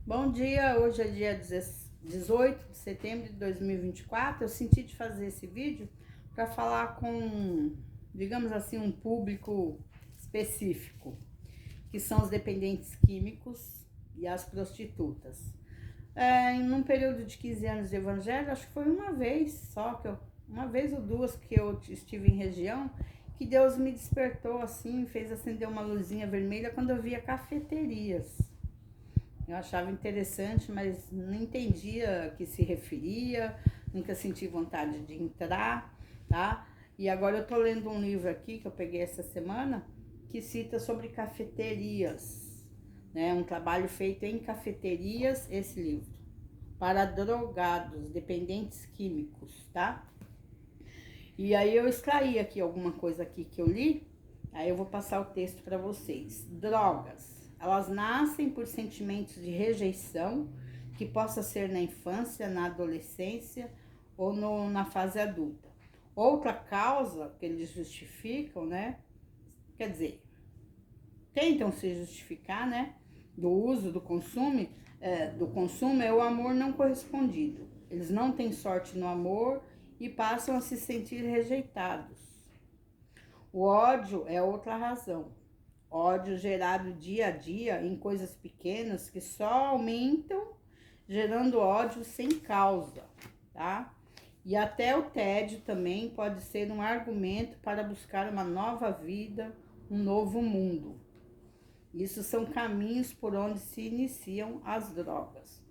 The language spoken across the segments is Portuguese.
Bom dia, hoje é dia 18 de setembro de 2024. Eu senti de fazer esse vídeo para falar com, digamos assim, um público específico, que são os dependentes químicos e as prostitutas. Em um período de 15 anos de evangelho, acho que foi uma vez só, uma vez ou duas que eu estive em região, que Deus me despertou assim, fez acender uma luzinha vermelha quando eu via cafeterias. Eu achava interessante, mas não entendia a que se referia, nunca senti vontade de entrar, tá? E agora eu tô lendo um livro aqui que eu peguei essa semana que cita sobre cafeterias, né? Um trabalho feito em cafeterias, esse livro, para drogados, dependentes químicos, tá? E aí eu extraí aqui alguma coisa aqui que eu li, aí eu vou passar o texto para vocês. Drogas. Elas nascem por sentimentos de rejeição, que possa ser na infância, na adolescência ou na fase adulta. Outra causa que eles justificam, né? Quer dizer, tentam se justificar, né? Do uso, do consumo é o amor não correspondido. Eles não têm sorte no amor e passam a se sentir rejeitados. O ódio é outra razão. Ódio gerado dia a dia em coisas pequenas que só aumentam, gerando ódio sem causa, tá? E até o tédio também pode ser um argumento para buscar uma nova vida, um novo mundo. Isso são caminhos por onde se iniciam as drogas.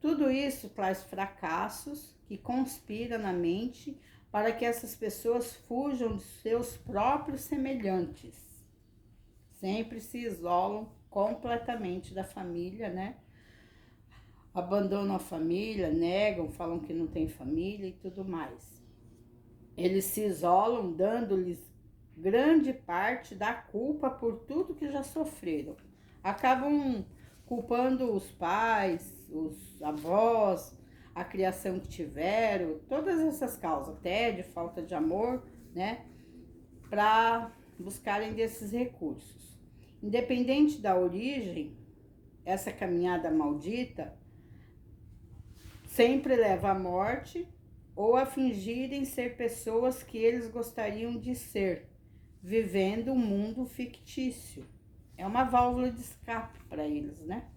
Tudo isso traz fracassos que conspiram na mente para que essas pessoas fujam de seus próprios semelhantes. Sempre se isolam completamente da família, né? Abandonam a família, negam, falam que não tem família e tudo mais. Eles se isolam, dando-lhes grande parte da culpa por tudo que já sofreram. Acabam culpando os pais, os avós, a criação que tiveram, todas essas causas, tédio, falta de amor, né? Para buscarem desses recursos. Independente da origem, essa caminhada maldita sempre leva à morte ou a fingirem ser pessoas que eles gostariam de ser, vivendo um mundo fictício. É uma válvula de escape para eles, né?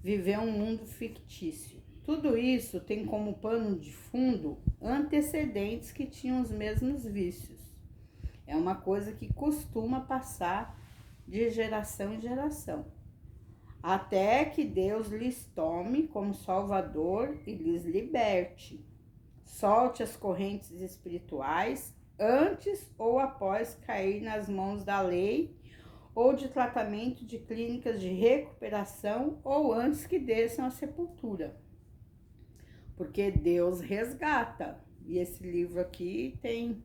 Viver um mundo fictício. Tudo isso tem como pano de fundo antecedentes que tinham os mesmos vícios. É uma coisa que costuma passar de geração em geração, até que Deus lhes tome como Salvador e lhes liberte. Solte as correntes espirituais antes ou após cair nas mãos da lei ou de tratamento de clínicas de recuperação ou antes que desçam à sepultura. Porque Deus resgata. E esse livro aqui tem...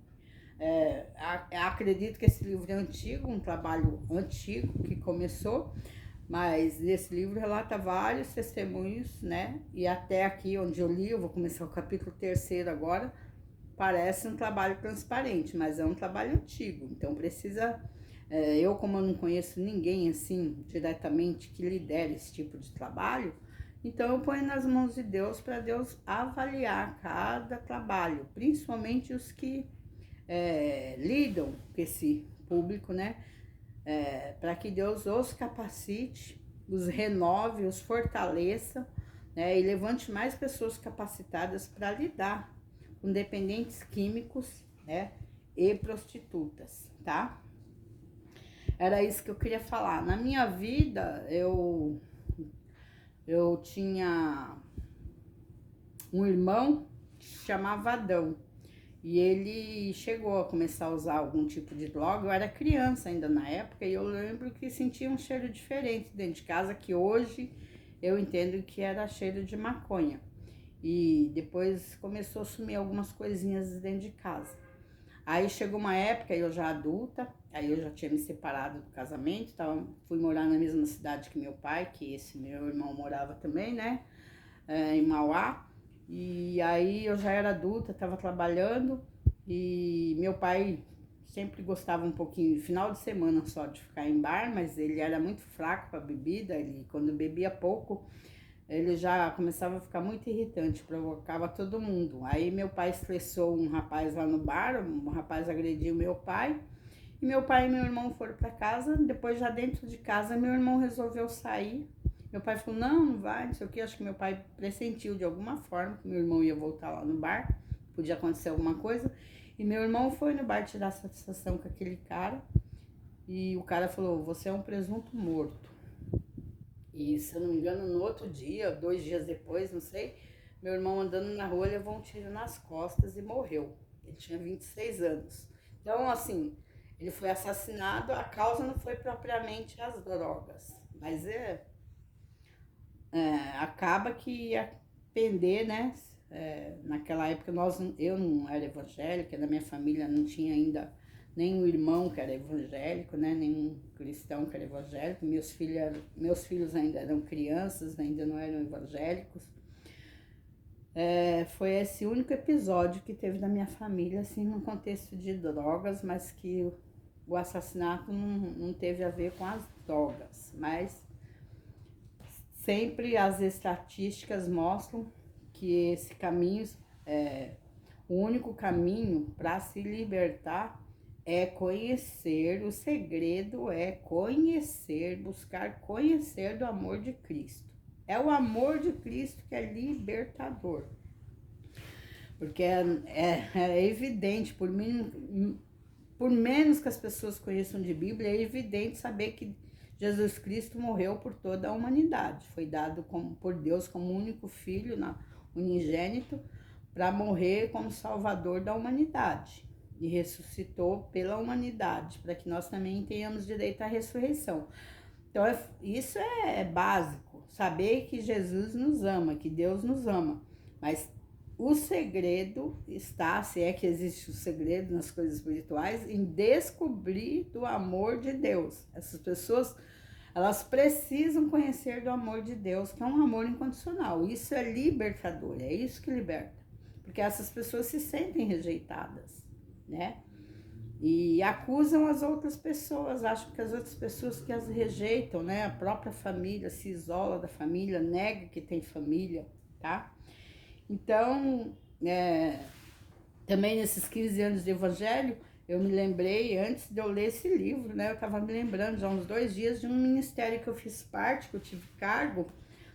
acredito que esse livro é antigo, um trabalho antigo que começou, mas esse livro relata vários testemunhos, né? E até aqui onde eu li, eu vou começar o capítulo 3º agora, parece um trabalho transparente, mas é um trabalho antigo, então precisa... eu, como eu não conheço ninguém assim diretamente que lidere esse tipo de trabalho, então eu ponho nas mãos de Deus para Deus avaliar cada trabalho, principalmente os que lidam com esse público, né? Para que Deus os capacite, os renove, os fortaleça, né? E levante mais pessoas capacitadas para lidar com dependentes químicos, né? E prostitutas, tá? Era isso que eu queria falar. Na minha vida, eu tinha um irmão que se chamava Adão. E ele chegou a começar a usar algum tipo de droga. Eu era criança ainda na época e eu lembro que sentia um cheiro diferente dentro de casa, que hoje eu entendo que era cheiro de maconha. E depois começou a sumir algumas coisinhas dentro de casa. Aí chegou uma época, eu já adulta, aí eu já tinha me separado do casamento, fui morar na mesma cidade que meu pai, que esse meu irmão morava também, né? Em Mauá. E aí eu já era adulta, estava trabalhando e meu pai sempre gostava um pouquinho, final de semana só, de ficar em bar, mas ele era muito fraco para bebida, ele quando bebia pouco, ele já começava a ficar muito irritante, provocava todo mundo. Aí meu pai estressou um rapaz lá no bar, um rapaz agrediu meu pai, e meu pai e meu irmão foram para casa. Depois, já dentro de casa, meu irmão resolveu sair. Meu pai falou, não, não vai, não sei o que. Acho que meu pai pressentiu de alguma forma que meu irmão ia voltar lá no bar, podia acontecer alguma coisa. E meu irmão foi no bar tirar satisfação com aquele cara, e o cara falou, você é um presunto morto. E, se eu não me engano, no outro dia, 2 dias depois, não sei, meu irmão andando na rua levou um tiro nas costas e morreu. Ele tinha 26 anos. Então, assim, ele foi assassinado, a causa não foi propriamente as drogas, mas acaba que ia pender, né? Naquela época eu não era evangélica, na minha família não tinha ainda nenhum irmão que era evangélico, né? Nenhum cristão que era evangélico. Meus filhos ainda eram crianças, ainda não eram evangélicos. Foi esse único episódio que teve na minha família, assim, no contexto de drogas, mas que o assassinato não teve a ver com as drogas, mas sempre as estatísticas mostram que esse caminho, o único caminho para se libertar é conhecer, o segredo é conhecer, buscar conhecer do amor de Cristo. É o amor de Cristo que é libertador. Porque é evidente, por menos que as pessoas conheçam de Bíblia, é evidente saber que Jesus Cristo morreu por toda a humanidade. Foi dado por Deus como único filho, unigênito, para morrer como salvador da humanidade. E ressuscitou pela humanidade, para que nós também tenhamos direito à ressurreição. Então, isso é básico, saber que Jesus nos ama, que Deus nos ama. Mas o segredo está, se é que existe o segredo nas coisas espirituais, em descobrir do amor de Deus. Essas pessoas, elas precisam conhecer do amor de Deus, que é um amor incondicional. Isso é libertador, é isso que liberta. Porque essas pessoas se sentem rejeitadas, né? E acusam as outras pessoas, acham que as outras pessoas que as rejeitam, né? A própria família se isola da família, nega que tem família, tá? Então, também nesses 15 anos de evangelho, eu me lembrei, antes de eu ler esse livro, né? Eu estava me lembrando já há uns 2 dias de um ministério que eu fiz parte, que eu tive cargo.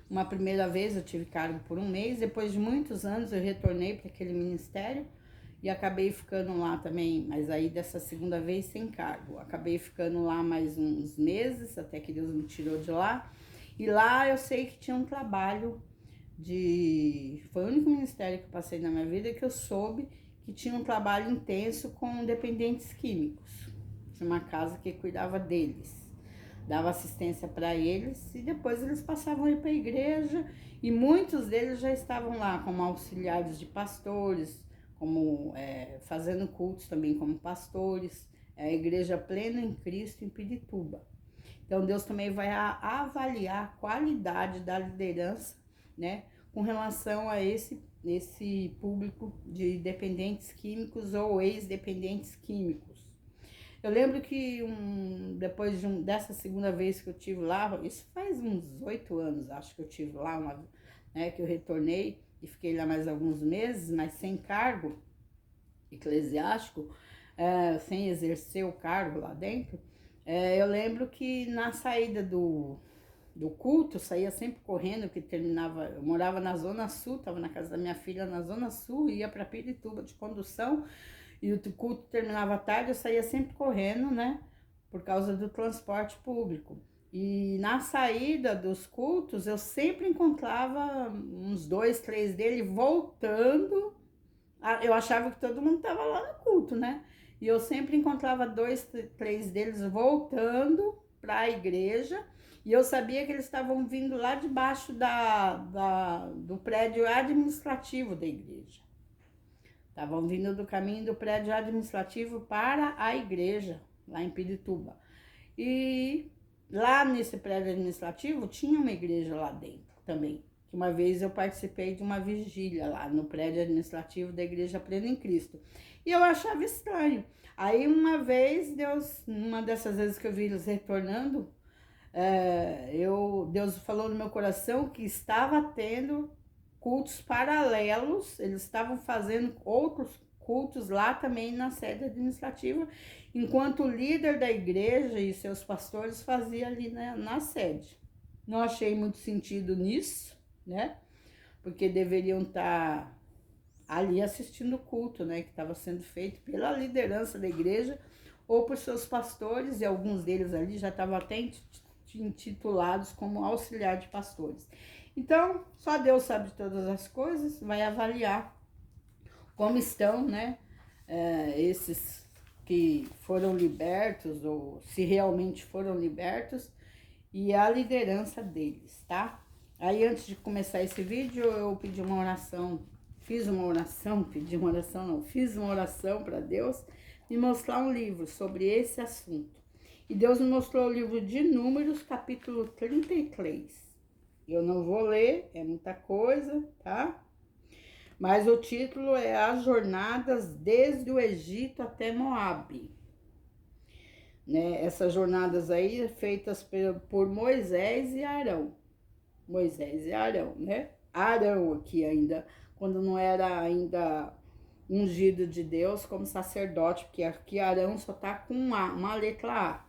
Uma primeira vez eu tive cargo por 1 mês, depois de muitos anos eu retornei para aquele ministério e acabei ficando lá também, mas aí dessa segunda vez sem cargo. Acabei ficando lá mais uns meses, até que Deus me tirou de lá. E lá eu sei que tinha um trabalho foi o único ministério que eu passei na minha vida que eu soube que tinha um trabalho intenso com dependentes químicos. Tinha uma casa que cuidava deles, dava assistência para eles e depois eles passavam a ir para a igreja e muitos deles já estavam lá como auxiliares de pastores, como fazendo cultos também como pastores, a Igreja Plena em Cristo em Pirituba. Então Deus também vai avaliar a qualidade da liderança, né, com relação a esse público de dependentes químicos ou ex-dependentes químicos. Eu lembro que depois dessa segunda vez que eu tive lá, isso faz uns 8 anos, acho que eu tive lá, que eu retornei e fiquei lá mais alguns meses, mas sem cargo eclesiástico, sem exercer o cargo lá dentro. Eu lembro que na saída do culto, eu saía sempre correndo, que terminava, eu morava na Zona Sul, estava na casa da minha filha na Zona Sul, ia para Pirituba de condução, e o culto terminava tarde, eu saía sempre correndo, né, por causa do transporte público. E na saída dos cultos, eu sempre encontrava uns 2, 3 dele voltando. Eu achava que todo mundo estava lá no culto, né? E eu sempre encontrava 2, 3 deles voltando para a igreja. E eu sabia que eles estavam vindo lá debaixo do prédio administrativo da igreja. Estavam vindo do caminho do prédio administrativo para a igreja, lá em Pirituba. E lá nesse prédio administrativo tinha uma igreja lá dentro também. Uma vez eu participei de uma vigília lá no prédio administrativo da Igreja Plena em Cristo. E eu achava estranho. Aí uma vez, uma dessas vezes que eu vi eles retornando, Deus falou no meu coração que estava tendo cultos paralelos, eles estavam fazendo outros cultos lá também na sede administrativa, enquanto o líder da igreja e seus pastores faziam ali na sede. Não achei muito sentido nisso, né? Porque deveriam estar ali assistindo o culto, né? Que estava sendo feito pela liderança da igreja ou por seus pastores, e alguns deles ali já estavam até intitulados como auxiliar de pastores. Então, só Deus sabe de todas as coisas, vai avaliar como estão, né, esses que foram libertos, ou se realmente foram libertos, e a liderança deles, tá? Aí, antes de começar esse vídeo, eu pedi uma oração, fiz uma oração para Deus me mostrar um livro sobre esse assunto. E Deus me mostrou o livro de Números, capítulo 33. Eu não vou ler, é muita coisa, tá? Mas o título é As Jornadas desde o Egito até Moabe. Né? Essas jornadas aí feitas por Moisés e Arão. Moisés e Arão, né? Arão aqui ainda, quando não era ainda ungido de Deus como sacerdote, porque aqui Arão só tá com uma letra A.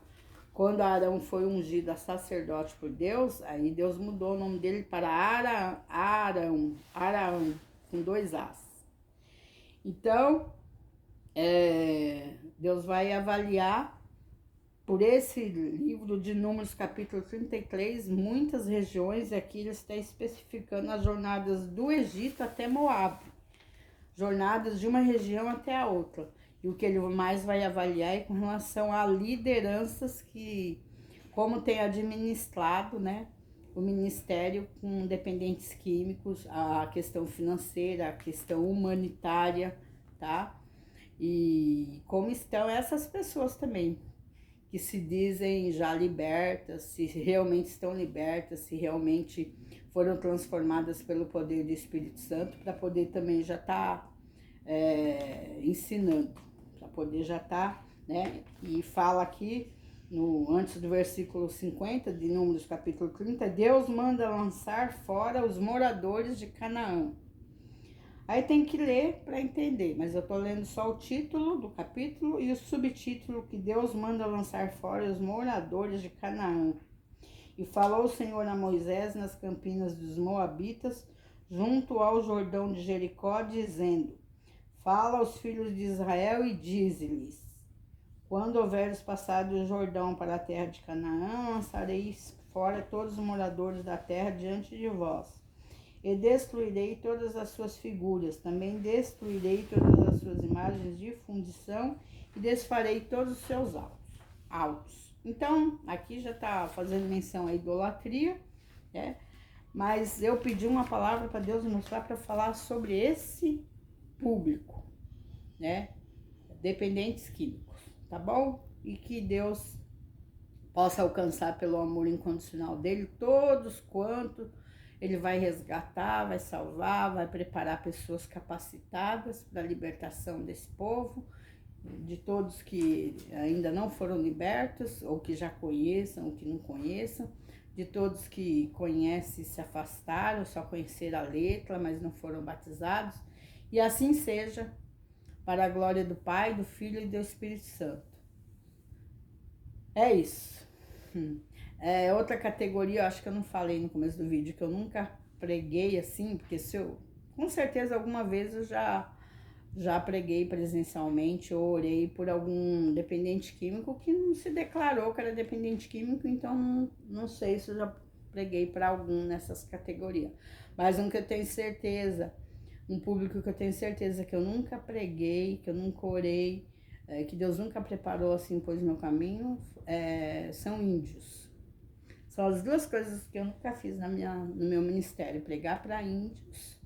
Quando Arão foi ungido a sacerdote por Deus, aí Deus mudou o nome dele para Arão, com 2 As. Então, Deus vai avaliar por esse livro de Números, capítulo 33, muitas regiões, aqui ele está especificando as jornadas do Egito até Moabe, jornadas de uma região até a outra. E o que ele mais vai avaliar é com relação a lideranças como tem administrado, né, o ministério com dependentes químicos, a questão financeira, a questão humanitária, tá? E como estão essas pessoas também, que se dizem já libertas, se realmente estão libertas, se realmente foram transformadas pelo poder do Espírito Santo, para poder também já estar ensinando, para poder já estar, né? E fala aqui, antes do versículo 50 de Números capítulo 30, Deus manda lançar fora os moradores de Canaã. Aí tem que ler para entender, mas eu tô lendo só o título do capítulo e o subtítulo, que Deus manda lançar fora os moradores de Canaã. E falou o Senhor a Moisés nas campinas dos Moabitas, junto ao Jordão de Jericó, dizendo: Fala aos filhos de Israel e dize-lhes: Quando houveres passado o Jordão para a terra de Canaã, lançareis fora todos os moradores da terra diante de vós. E destruirei todas as suas figuras, também destruirei todas as suas imagens de fundição e desfarei todos os seus altos. Então, aqui já está fazendo menção à idolatria, né? Mas eu pedi uma palavra para Deus mostrar para falar sobre esse público, né? Dependentes químicos, tá bom? E que Deus possa alcançar pelo amor incondicional dele todos quanto ele vai resgatar, vai salvar, vai preparar pessoas capacitadas para a libertação desse povo, de todos que ainda não foram libertos, ou que já conheçam, ou que não conheçam, de todos que conhecem e se afastaram, só conheceram a letra, mas não foram batizados. E assim seja, para a glória do Pai, do Filho e do Espírito Santo. É isso. Outra categoria, eu acho que eu não falei no começo do vídeo, que eu nunca preguei assim, porque com certeza alguma vez eu já preguei presencialmente ou orei por algum dependente químico que não se declarou que era dependente químico, então não sei se eu já preguei para algum nessas categorias. Mas um que eu tenho certeza, um público que eu tenho certeza que eu nunca preguei, que eu nunca orei, que Deus nunca preparou assim, pôs no meu caminho, são índios. São as duas coisas que eu nunca fiz no meu ministério, pregar para índios,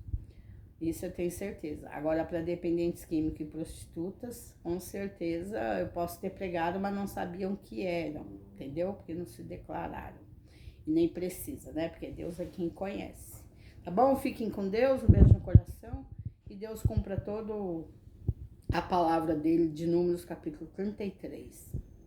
isso eu tenho certeza. Agora, para dependentes químicos e prostitutas, com certeza eu posso ter pregado, mas não sabiam o que eram, entendeu? Porque não se declararam. E nem precisa, né? Porque Deus é quem conhece. Tá bom? Fiquem com Deus, um beijo no coração. E Deus cumpra toda a palavra dele de Números capítulo 33.